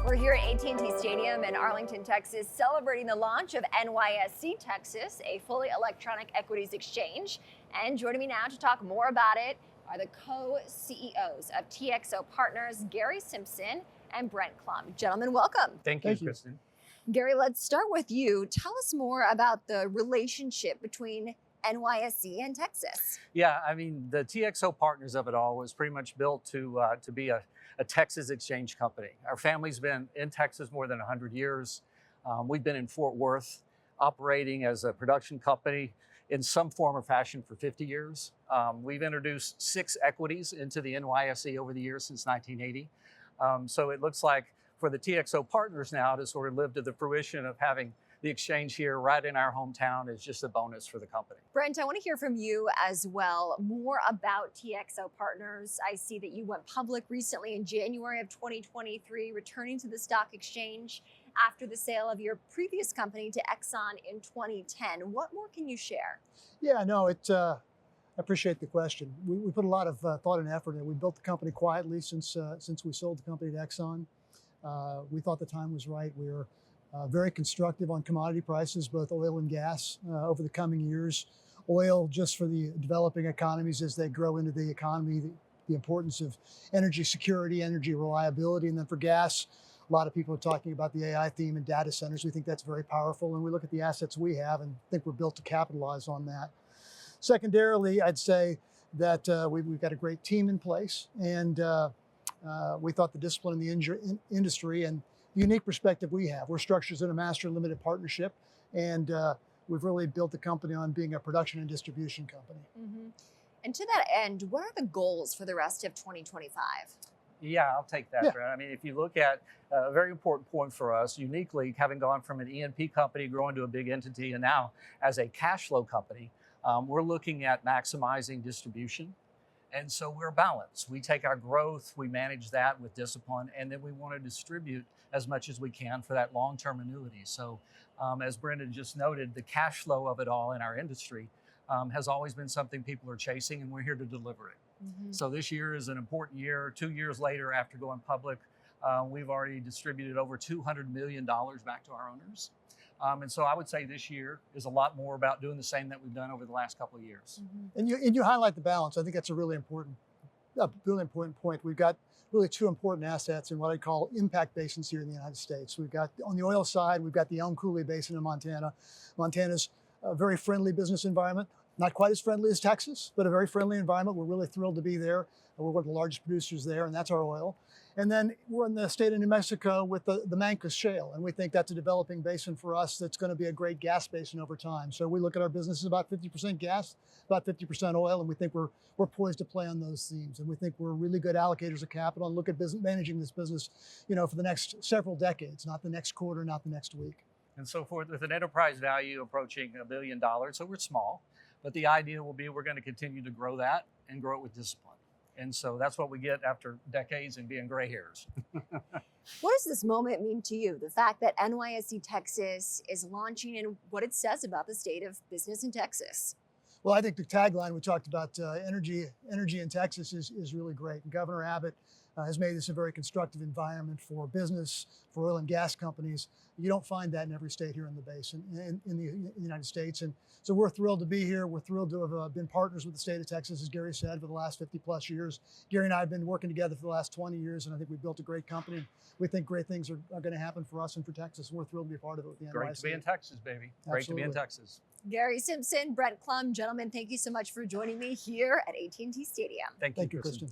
We're here at AT&T Stadium in Arlington, Texas, celebrating the launch of NYSE Texas, a fully electronic equities exchange. And joining me now to talk more about it are the co-CEOs of TXO Partners, Gary Simpson and Brent Clum. Gentlemen, welcome. Thank you, Kristen. Gary, let's start with you. Tell us more about the relationship between NYSE and Texas. Yeah, I mean, the TXO Partners of it all was pretty much built to be a Texas exchange company. Our family's been in Texas more than 100 years. We've been in Fort Worth operating as a production company in some form or fashion for 50 years. We've introduced 6 equities into the NYSE over the years since 1980. So it looks like for the TXO Partners now to sort of live to the fruition of having the exchange here right in our hometown is just a bonus for the company. Brent, I want to hear from you as well, more about TXO Partners. I see that you went public recently in January of 2023, returning to the stock exchange after the sale of your previous company to Exxon in 2010. What more can you share? Yeah, no, I appreciate the question. We put a lot of thought and effort in. We built the company quietly since we sold the company to Exxon. We thought the time was right. We were very constructive on commodity prices, both oil and gas, over the coming years. Oil, just for the developing economies as they grow into the economy, the importance of energy security, energy reliability, and then for gas, a lot of people are talking about the AI theme and data centers. We think that's very powerful, and we look at the assets we have and think we're built to capitalize on that. Secondarily, I'd say that we've got a great team in place, and we thought the discipline in the industry and the unique perspective we have. We're structured as a master limited partnership, and we've really built the company on being a production and distribution company. Mm-hmm. And to that end, what are the goals for the rest of 2025? Yeah, I'll take that, Brent. I mean, if you look at a very important point for us, uniquely having gone from an E&P company growing to a big entity and now as a cash flow company, we're looking at maximizing distribution. And so we're balanced. We take our growth, we manage that with discipline, and then we want to distribute as much as we can for that long-term annuity. So as Brendan just noted, the cash flow of it all in our industry has always been something people are chasing, and we're here to deliver it. Mm-hmm. So this year is an important year. 2 years later after going public, we've already distributed over $200 million back to our owners. And so I would say this year is a lot more about doing the same that we've done over the last couple of years. Mm-hmm. And you highlight the balance. I think that's a really important point. We've got really 2 important assets in what I call impact basins here in the United States. We've got, on the oil side, we've got the Elm Coulee Basin in Montana. Montana's a very friendly business environment. Not quite as friendly as Texas, but a very friendly environment. We're really thrilled to be there. We're one of the largest producers there, and that's our oil. And then we're in the state of New Mexico with the Mancos Shale, and we think that's a developing basin for us that's going to be a great gas basin over time. So we look at our business as about 50% gas, about 50% oil, and we think we're poised to play on those themes. And we think we're really good allocators of capital and look at managing this business, for the next several decades, not the next quarter, not the next week. And so forth, with an enterprise value approaching $1 billion, so we're small. But the idea will be we're going to continue to grow that and grow it with discipline. And so that's what we get after decades and being gray hairs. What does this moment mean to you? The fact that NYSE Texas is launching and what it says about the state of business in Texas? Well, I think the tagline we talked about, energy in Texas, is really great. And Governor Abbott has made this a very constructive environment for business, for oil and gas companies. You don't find that in every state here in the basin, in the United States. And so we're thrilled to be here. We're thrilled to have been partners with the state of Texas, as Gary said, for the last 50 plus years. Gary and I have been working together for the last 20 years, and I think we've built a great company. We think great things are going to happen for us and for Texas. We're thrilled to be a part of it with the NYSE. Great to be in Texas, baby. Great to be in Texas. Gary Simpson, Brent Clum, gentlemen, thank you so much for joining me here at AT&T Stadium. Thank you, Kristen.